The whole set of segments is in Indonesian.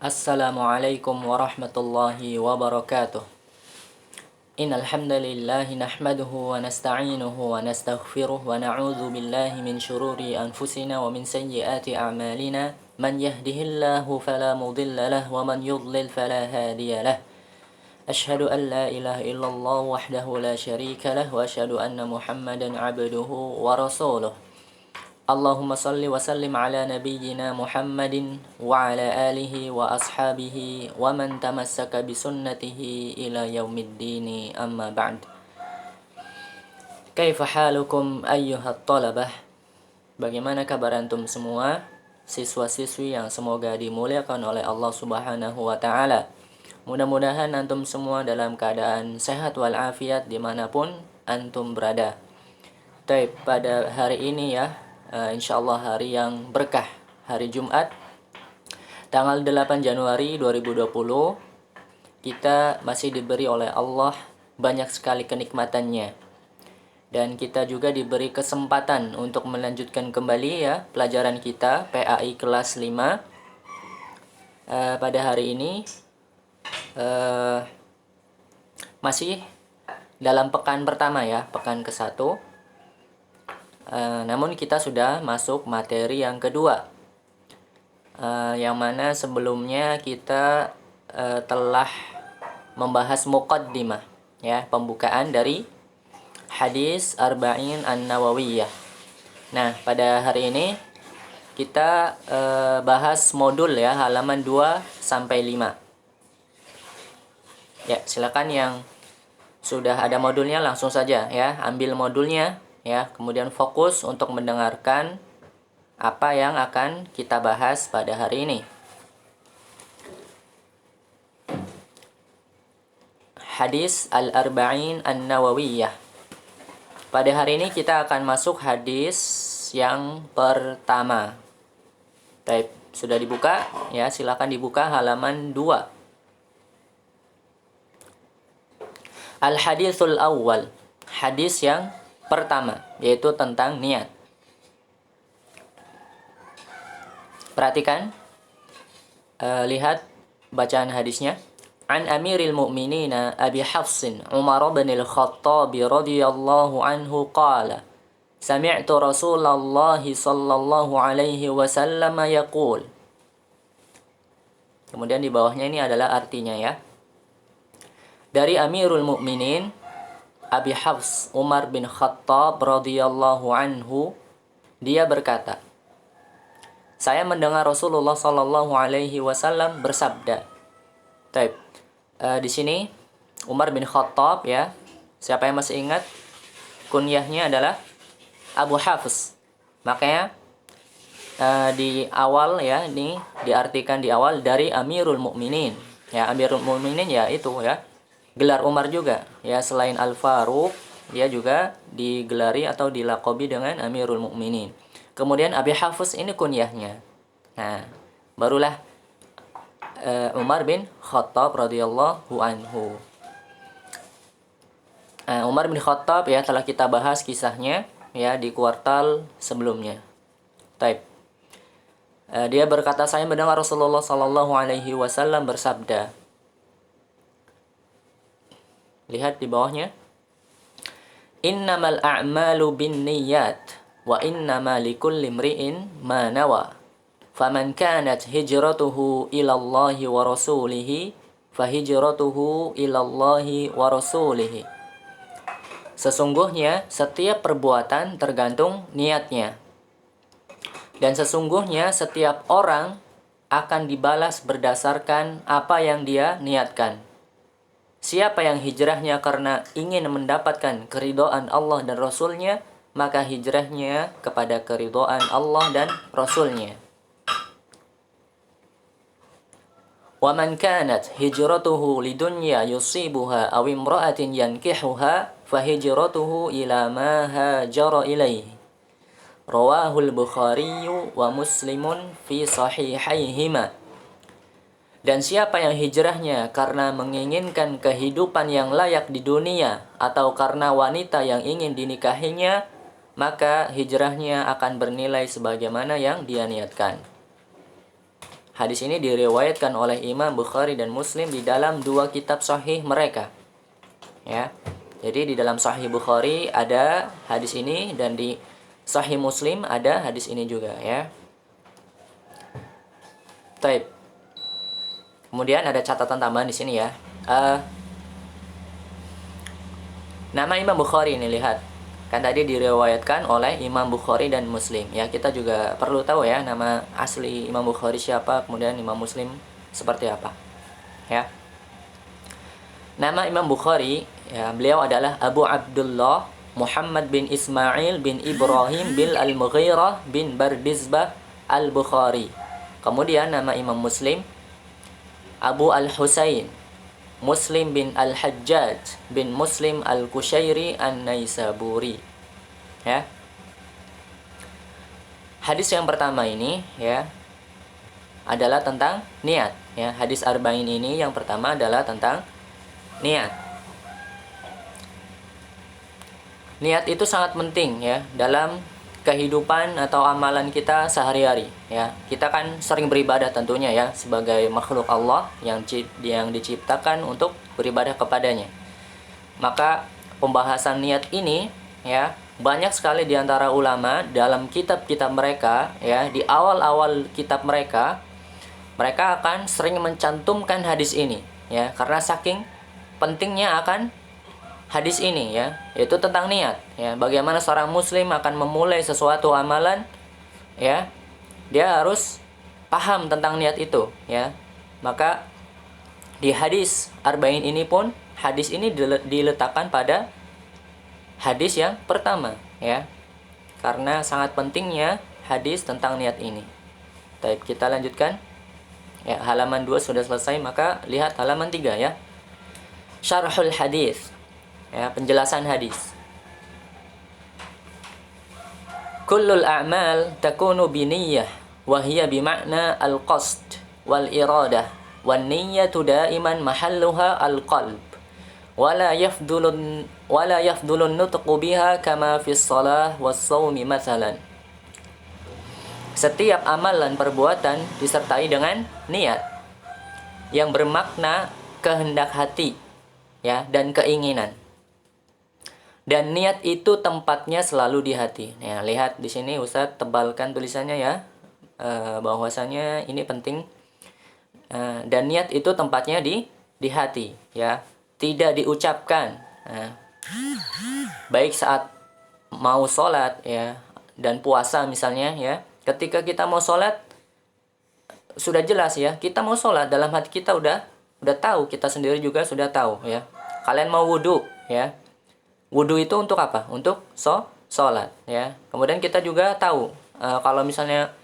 Assalamualaikum warahmatullahi wabarakatuh. Innal hamdalillah nahmaduhu wa nasta'inuhu wa nastaghfiruh wa na'udzu billahi min shururi anfusina wa min sayyiati a'malina. Man yahdihillahu fala mudilla lahu wa man yudlil fala hadiya lahu. Ashhadu an la ilaha illallah wahdahu la syarika lahu wa ashhadu anna Muhammadan 'abduhu wa rasuluh. Allahumma salli wa sallim ala nabiyyina Muhammadin wa ala alihi wa ashabihi wa man tamassaka bi sunnatihi ila yaumiddini amma ba'd. Kaifa halukum ayyuhat talabah? Bagaimana kabar antum semua, siswa-siswi yang semoga dimuliakan oleh Allah Subhanahu wa taala. Mudah-mudahan antum semua dalam keadaan sehat walafiat dimanapun antum berada. Baik, pada hari ini ya, insyaallah hari yang berkah, hari Jumat tanggal 8 Januari 2020, kita masih diberi oleh Allah banyak sekali kenikmatannya, dan kita juga diberi kesempatan untuk melanjutkan kembali ya pelajaran kita PAI kelas 5 pada hari ini. Masih dalam pekan pertama ya, pekan ke-1. Namun kita sudah masuk materi yang kedua, yang mana sebelumnya kita telah membahas muqaddimah ya, pembukaan dari hadis Arba'in An-Nawawiyah. Nah, pada hari ini kita bahas modul ya, halaman 2 sampai 5. Ya, silakan yang sudah ada modulnya langsung saja ya, ambil modulnya ya, kemudian fokus untuk mendengarkan apa yang akan kita bahas pada hari ini. Hadis Al-Arba'in An-Nawawiyah. Pada hari ini kita akan masuk hadis yang pertama. Baik, sudah dibuka ya, silakan dibuka halaman 2. Al-Hadithul Awwal, hadis yang pertama, yaitu tentang niat. Perhatikan, lihat bacaan hadisnya. An Amiril Mu'minina Abi Hafsin Umar bin Al-Khattab radhiyallahu anhu qala Sami'tu Rasulullah sallallahu alaihi wasallam yaqul. Kemudian di bawahnya ini adalah artinya ya. Dari Amirul Mukminin Abi Hafs Umar bin Khattab radhiyallahu anhu, dia berkata, saya mendengar Rasulullah sallallahu alaihi wasallam bersabda. Baik. Di sini Umar bin Khattab ya. Siapa yang masih ingat? Kunyahnya adalah Abu Hafs. Makanya di awal ya, ini diartikan di awal dari Amirul Mukminin. Ya, Amirul Mukminin ya itu ya. Gelar Umar juga ya, selain Al-Faruq dia juga digelari atau dilaqabi dengan Amirul Mukminin. Kemudian Abi Hafs ini kunyahnya. Nah, barulah Umar bin Khattab radhiyallahu anhu. Umar bin Khattab ya, telah kita bahas kisahnya ya di kuartal sebelumnya. Taib. Dia berkata, saya mendengar Rasulullah sallallahu alaihi wasallam bersabda. Lihat di bawahnya. Innamal a'malu binniyat wa innama likulli imri'in ma nawa. Faman kanat hijratuhu ila Allahi wa rasulihi fahijratuhu ila Allahi wa rasulihi. Sesungguhnya setiap perbuatan tergantung niatnya. Dan sesungguhnya setiap orang akan dibalas berdasarkan apa yang dia niatkan. Siapa yang hijrahnya karena ingin mendapatkan keridhaan Allah dan Rasulnya, maka hijrahnya kepada keridhaan Allah dan Rasulnya. Wa man kanat hijratuhu lidunya yusibuha aw imra'atin yankihuha fahijratuhu ila ma hajara ilaihi. Rawahul Bukhari wa Muslimun fi sahihaihima. Dan siapa yang hijrahnya karena menginginkan kehidupan yang layak di dunia atau karena wanita yang ingin dinikahinya, maka hijrahnya akan bernilai sebagaimana yang dia niatkan. Hadis ini diriwayatkan oleh Imam Bukhari dan Muslim di dalam dua kitab sahih mereka. Ya. Jadi di dalam Sahih Bukhari ada hadis ini dan di Sahih Muslim ada hadis ini juga ya. Taib. Kemudian ada catatan tambahan di sini ya. Nama Imam Bukhari ini lihat. Kan tadi diriwayatkan oleh Imam Bukhari dan Muslim. Ya, kita juga perlu tahu ya nama asli Imam Bukhari siapa, kemudian Imam Muslim seperti apa. Ya. Nama Imam Bukhari, ya, beliau adalah Abu Abdullah Muhammad bin Ismail bin Ibrahim bin Al-Mughirah bin Bardizbah Al-Bukhari. Kemudian nama Imam Muslim Abu Al-Husain Muslim bin Al-Hajjaj bin Muslim Al-Kushairi An-Naisaburi. Ya. Hadis yang pertama ini ya adalah tentang niat ya. Hadis arba'in ini yang pertama adalah tentang niat. Niat itu sangat penting ya dalam kehidupan atau amalan kita sehari-hari ya. Kita kan sering beribadah tentunya ya sebagai makhluk Allah yang diciptakan untuk beribadah kepadanya. Maka pembahasan niat ini ya banyak sekali di antara ulama dalam kitab-kitab mereka ya, di awal-awal kitab mereka akan sering mencantumkan hadis ini ya, karena saking pentingnya akan hadis ini ya, yaitu tentang niat ya. Bagaimana seorang muslim akan memulai sesuatu amalan ya, dia harus paham tentang niat itu ya. Maka di hadis arba'in ini pun hadis ini diletakkan pada hadis yang pertama ya, karena sangat pentingnya hadis tentang niat ini. Baik, kita lanjutkan ya. Halaman 2 sudah selesai, maka lihat halaman 3 ya. Syarhul hadis ya, penjelasan hadis. Kullul a'mal takunu biniyah wa hiya bima'na al-qasd wal iradah wan niyyatu daiman mahalluha al-qalb wala yafdulun nutqu biha kama fi shalah was shaumi mathalan. Setiap amalan perbuatan disertai dengan niat yang bermakna kehendak hati ya dan keinginan. Dan niat itu tempatnya selalu di hati. Ya, lihat di sini Ustadz tebalkan tulisannya ya, bahwasanya ini penting. Dan niat itu tempatnya di hati ya, tidak diucapkan. Baik saat mau sholat ya dan puasa misalnya ya, ketika kita mau sholat sudah jelas ya, kita mau sholat, dalam hati kita udah tahu, kita sendiri juga sudah tahu ya. Kalian mau wudhu ya, wudhu itu untuk apa? Untuk sholat ya. Kemudian kita juga tahu kalau misalnya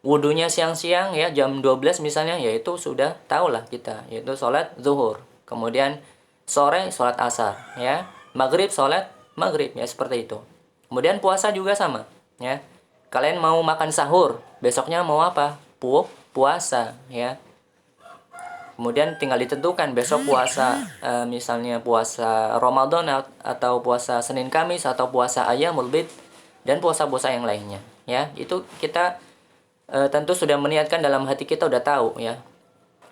wudhunya siang-siang ya, jam 12 misalnya, ya itu sudah tahulah kita, yaitu sholat zuhur. Kemudian sore sholat asar ya, maghrib sholat maghrib ya, seperti itu. Kemudian puasa juga sama ya. Kalian mau makan sahur, besoknya mau apa? Puasa ya. Kemudian tinggal ditentukan besok puasa misalnya puasa Ramadan atau puasa Senin Kamis atau puasa Ayyamul Bid dan puasa-puasa yang lainnya ya. Itu kita tentu sudah meniatkan, dalam hati kita udah tahu ya.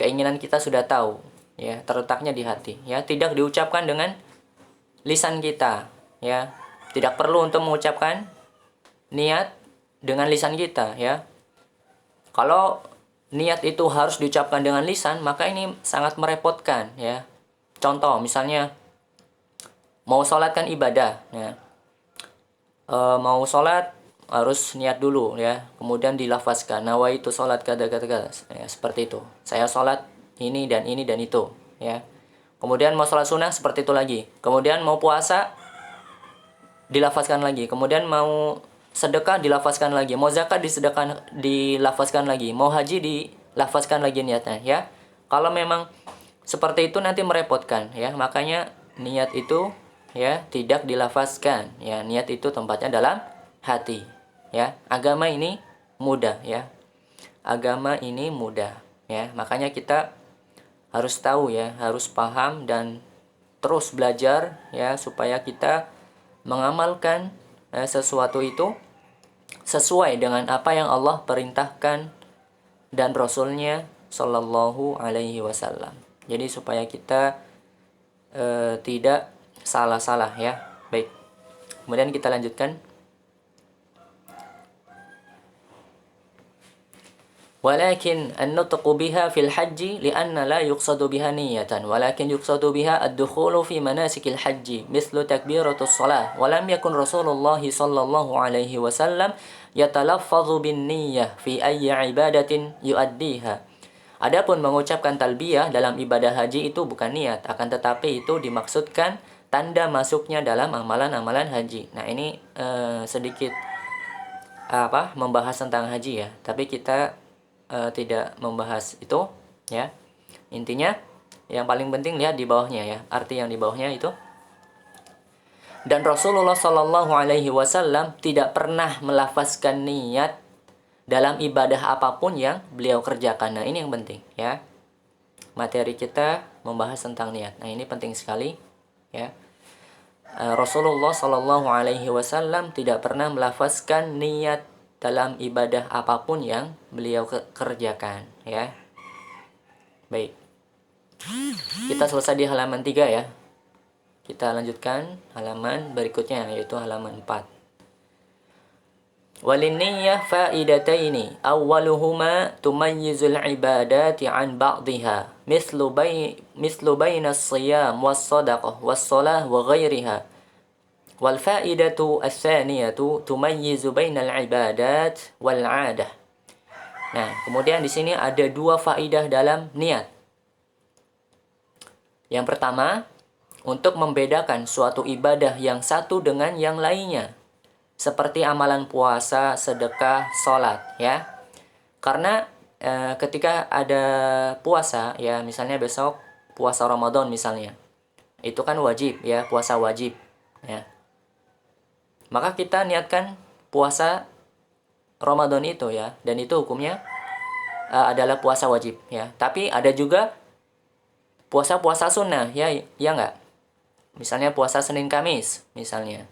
Keinginan kita sudah tahu ya, terletaknya di hati ya, tidak diucapkan dengan lisan kita ya. Tidak perlu untuk mengucapkan niat dengan lisan kita ya. Kalau niat itu harus diucapkan dengan lisan, maka ini sangat merepotkan ya. Contoh misalnya mau sholat kan ibadah ya. Mau sholat harus niat dulu ya, kemudian dilafazkan nawaitu sholat kata-kata ya, seperti itu. Saya sholat ini dan ini dan itu ya. Kemudian mau sholat sunnah seperti itu lagi. Kemudian mau puasa dilafazkan lagi. Kemudian mau sedekah dilafazkan lagi, mau zakat dilafazkan lagi, mau haji dilafazkan lagi niatnya ya. Kalau memang seperti itu nanti merepotkan ya, makanya niat itu ya tidak dilafazkan ya. Niat itu tempatnya dalam hati ya. Agama ini mudah ya, agama ini mudah ya, makanya kita harus tahu ya, harus paham dan terus belajar ya, supaya kita mengamalkan sesuatu itu sesuai dengan apa yang Allah perintahkan dan Rasulnya sallallahu alaihi wasallam. Jadi supaya kita tidak salah-salah ya. Baik. Kemudian kita lanjutkan. ولكن النطق بها في الحج لأن لا يقصد بها نية ولكن يقصد بها الدخول في مناسك الحج مثل تكبيرة الصلاة ولم يكن رسول الله صلى الله عليه وسلم يتلفظ بالنية في أي عبادة يؤديها. Adapun mengucapkan talbiyah dalam ibadah haji itu bukan niat, akan tetapi itu dimaksudkan tanda masuknya dalam amalan-amalan haji. Nah, ini sedikit membahas tentang haji ya, tapi kita tidak membahas itu ya. Intinya yang paling penting lihat di bawahnya ya, arti yang di bawahnya itu. Dan Rasulullah Shallallahu Alaihi Wasallam tidak pernah melafazkan niat dalam ibadah apapun yang beliau kerjakan. Nah, ini yang penting ya. Materi kita membahas tentang niat. Nah, ini penting sekali ya. Rasulullah Shallallahu Alaihi Wasallam tidak pernah melafazkan niat dalam ibadah apapun yang beliau kerjakan ya. Baik. Kita selesai di halaman 3 ya. Kita lanjutkan halaman berikutnya yaitu halaman 4. Walinniyah faidataini. Awwaluhuma tumayyizul ibadati an ba'dihha mislu baina as-siyam was-sadaqah was-salah wa ghairiha. والفائدة الثانية تميز بين العبادات والعادة. Nah, kemudian di sini ada dua faidah dalam niat. Yang pertama, untuk membedakan suatu ibadah yang satu dengan yang lainnya, seperti amalan puasa, sedekah, sholat, ya. Karena ketika ada puasa, ya, misalnya besok puasa Ramadan misalnya, itu kan wajib, ya, puasa wajib, ya. Maka kita niatkan puasa Ramadan itu ya, dan itu hukumnya adalah puasa wajib ya. Tapi ada juga puasa-puasa sunnah ya, ya enggak? Misalnya puasa Senin Kamis misalnya.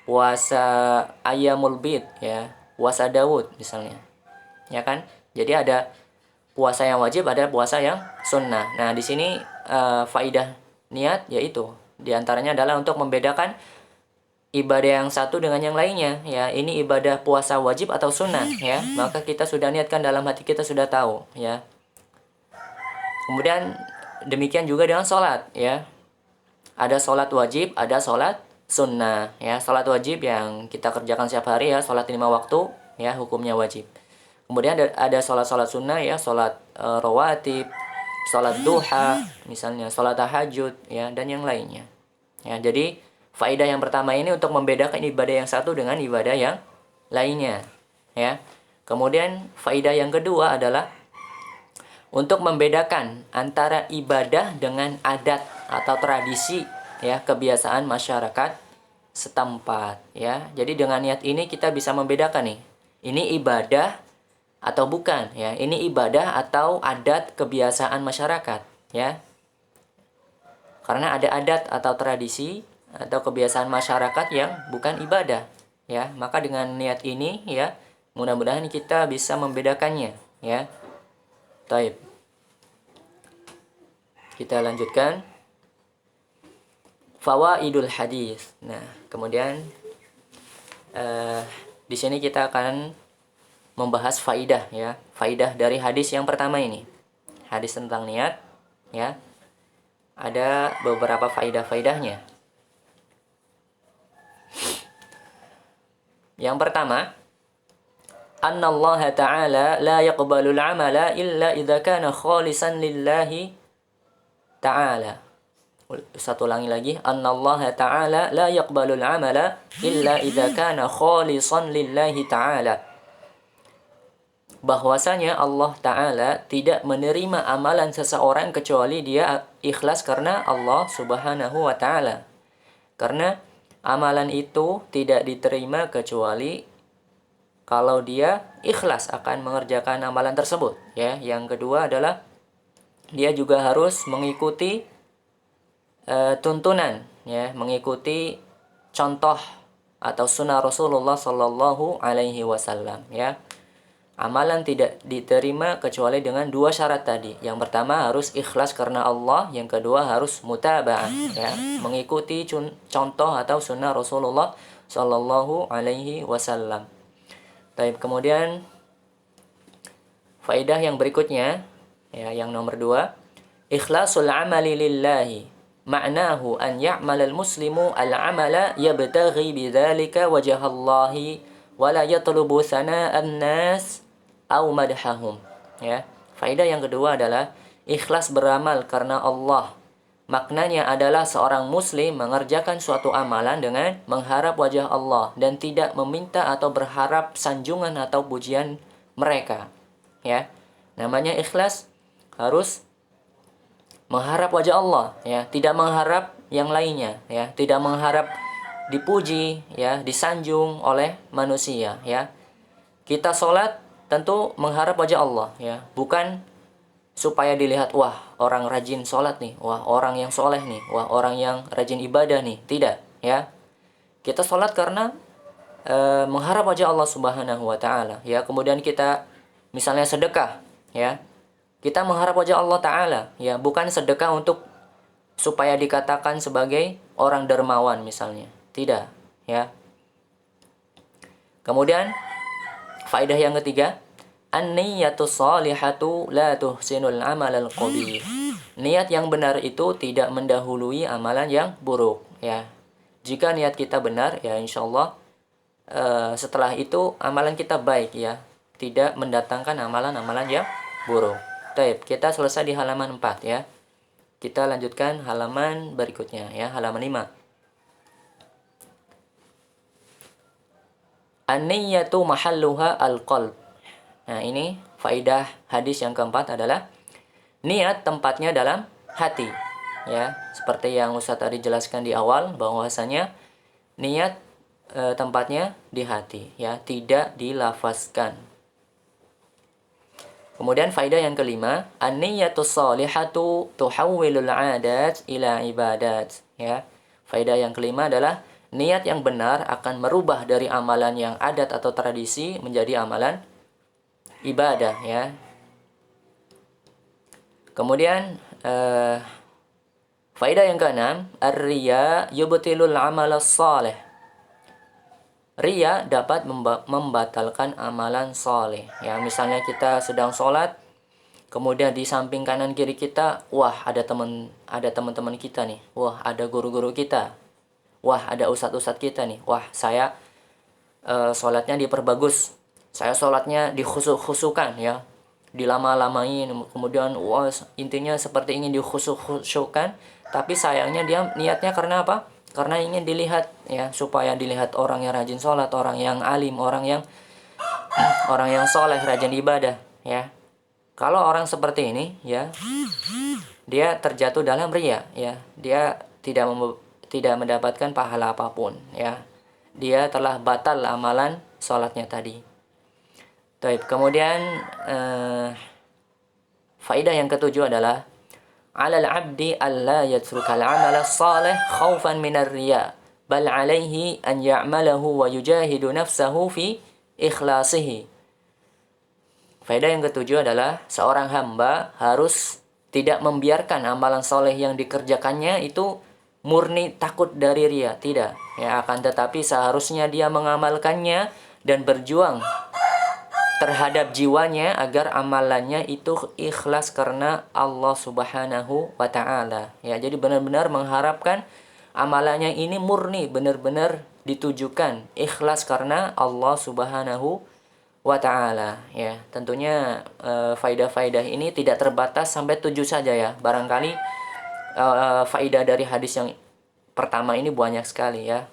Puasa Ayyamul Bid ya, puasa Daud misalnya. Ya kan? Jadi ada puasa yang wajib, ada puasa yang sunnah. Nah, di sini faidah niat yaitu di antaranya adalah untuk membedakan ibadah yang satu dengan yang lainnya ya. Ini ibadah puasa wajib atau sunnah ya, maka kita sudah niatkan dalam hati, kita sudah tahu ya. Kemudian demikian juga dengan sholat ya, ada sholat wajib, ada sholat sunnah ya. Sholat wajib yang kita kerjakan setiap hari ya, sholat 5 waktu ya, hukumnya wajib. Kemudian ada sholat-sholat sunnah ya, sholat rawatib, sholat duha misalnya, sholat tahajud ya, dan yang lainnya ya. Jadi faedah yang pertama ini untuk membedakan ibadah yang satu dengan ibadah yang lainnya ya. Kemudian faedah yang kedua adalah untuk membedakan antara ibadah dengan adat atau tradisi ya, kebiasaan masyarakat setempat ya. Jadi dengan niat ini kita bisa membedakan nih, ini ibadah atau bukan ya, ini ibadah atau adat kebiasaan masyarakat ya. Karena ada adat atau tradisi atau kebiasaan masyarakat yang bukan ibadah ya, maka dengan niat ini ya, mudah-mudahan kita bisa membedakannya ya. Taib. Kita lanjutkan fawaidul hadis. Nah, kemudian di sini kita akan membahas faidah ya, faidah dari hadis yang pertama ini, hadis tentang niat ya. Ada beberapa faidah-faidahnya. Yang pertama, anna Allah Ta'ala la yaqbalul amala illa idza kana khalisan lillahi Ta'ala. Satu ulangi lagi, anna Allah Ta'ala la yaqbalul amala illa idza kana khalisan lillahi Ta'ala. Bahwasanya Allah Ta'ala tidak menerima amalan seseorang kecuali dia ikhlas karena Allah Subhanahu wa Ta'ala. Karena amalan itu tidak diterima kecuali kalau dia ikhlas akan mengerjakan amalan tersebut ya. Yang kedua adalah dia juga harus mengikuti tuntunan ya, mengikuti contoh atau sunnah Rasulullah Sallallahu Alaihi Wasallam ya. Amalan tidak diterima kecuali dengan dua syarat tadi. Yang pertama harus ikhlas karena Allah, yang kedua harus mutaba'ah, ya, mengikuti contoh atau sunnah Rasulullah Shallallahu Alaihi Wasallam. Baik, kemudian faedah yang berikutnya, ya, yang nomor 2, ikhlasul amali lillahi. Ma'nahu an ya'mal al-muslimu al-amala yabtaghi bidzalika wajhallahi wa la yatlubu sana'an nas au madhahum. Ya. Faedah yang kedua adalah ikhlas beramal karena Allah. Maknanya adalah seorang muslim mengerjakan suatu amalan dengan mengharap wajah Allah dan tidak meminta atau berharap sanjungan atau pujian mereka. Ya. Namanya ikhlas harus mengharap wajah Allah, ya, tidak mengharap yang lainnya, ya, tidak mengharap dipuji, ya, disanjung oleh manusia, ya. Kita sholat tentu mengharap wajah Allah, ya, bukan supaya dilihat, wah, orang rajin sholat nih, wah, orang yang soleh nih, wah, orang yang rajin ibadah nih. Tidak, ya. Kita sholat karena mengharap wajah Allah Subhanahu wa Ta'ala, ya. Kemudian kita misalnya sedekah, ya, kita mengharap wajah Allah Ta'ala, ya, bukan sedekah untuk supaya dikatakan sebagai orang dermawan misalnya. Tidak, ya. Kemudian faedah yang ketiga, an-niyatu shalihatu la tuhsinul amal al-qabih. Niat yang benar itu tidak mendahului amalan yang buruk, ya. Jika niat kita benar, ya, insyaallah setelah itu amalan kita baik, ya, tidak mendatangkan amalan-amalan yang buruk. Baik, kita selesai di halaman 4, ya. Kita lanjutkan halaman berikutnya, ya, halaman 5. An-niyyatu mahalluha al-qalb. Nah, ini faidah hadis yang keempat adalah niat tempatnya dalam hati, ya. Seperti yang Ustaz tadi jelaskan di awal bahwasanya niat tempatnya di hati, ya, tidak dilafazkan. Kemudian faedah yang kelima, an-niyyatu shalihatu tuhawwilul 'adat ila ibadat, ya. Faedah yang kelima adalah niat yang benar akan merubah dari amalan yang adat atau tradisi menjadi amalan ibadah, ya. Kemudian faedah yang keenam, ar-riya yubtilul 'amala shalih. Ria dapat membatalkan amalan soleh. Ya, misalnya kita sedang sholat, kemudian di samping kanan kiri kita, wah, ada teman-teman kita nih, wah, ada guru-guru kita, wah, ada ustadz-ustadz kita nih, wah, saya sholatnya diperbagus, saya sholatnya dikhusuk-khusukan, ya, dilama-lamain, kemudian wah, intinya seperti ingin dikhusuk-khusukkan, tapi sayangnya dia niatnya karena apa? Karena ingin dilihat, ya, supaya dilihat orang yang rajin sholat, orang yang alim, orang yang soleh, rajin ibadah, ya. Kalau orang seperti ini, ya, dia terjatuh dalam riya, ya. Dia tidak mendapatkan pahala apapun, ya. Dia telah batal amalan sholatnya tadi. Baik, kemudian faedah yang ketujuh adalah 'ala al-'abdi alla yatruka al-'amala as-salih khaufan min ar-riya, bal 'alaihi an ya'malahu wa yujahidu nafsahu fi ikhlasihi. Faedah yang ketujuh adalah seorang hamba harus tidak membiarkan amalan soleh yang dikerjakannya itu murni takut dari riya, tidak, ya, akan tetapi seharusnya dia mengamalkannya dan berjuang terhadap jiwanya agar amalannya itu ikhlas karena Allah Subhanahu wa Ta'ala, ya. Jadi benar-benar mengharapkan amalannya ini murni, benar-benar ditujukan ikhlas karena Allah Subhanahu wa Ta'ala, ya. Tentunya faidah-faidah ini tidak terbatas sampai 7 saja, ya. Barangkali faidah dari hadis yang pertama ini banyak sekali, ya.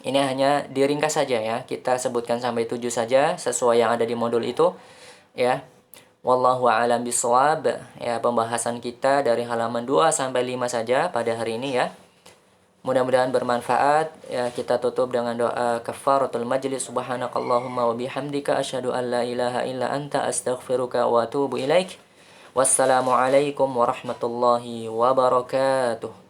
Ini hanya diringkas saja, ya. Kita sebutkan sampai 7 saja sesuai yang ada di modul itu, ya. Wallahu a'lam bishawab. Ya, pembahasan kita dari halaman 2 sampai 5 saja pada hari ini, ya. Mudah-mudahan bermanfaat, ya. Kita tutup dengan doa kafaratul majlis. Subhanakallahumma wa bihamdika asyhadu an la ilaha illa anta astaghfiruka wa atubu ilaik. Wassalamualaikum warahmatullahi wabarakatuh.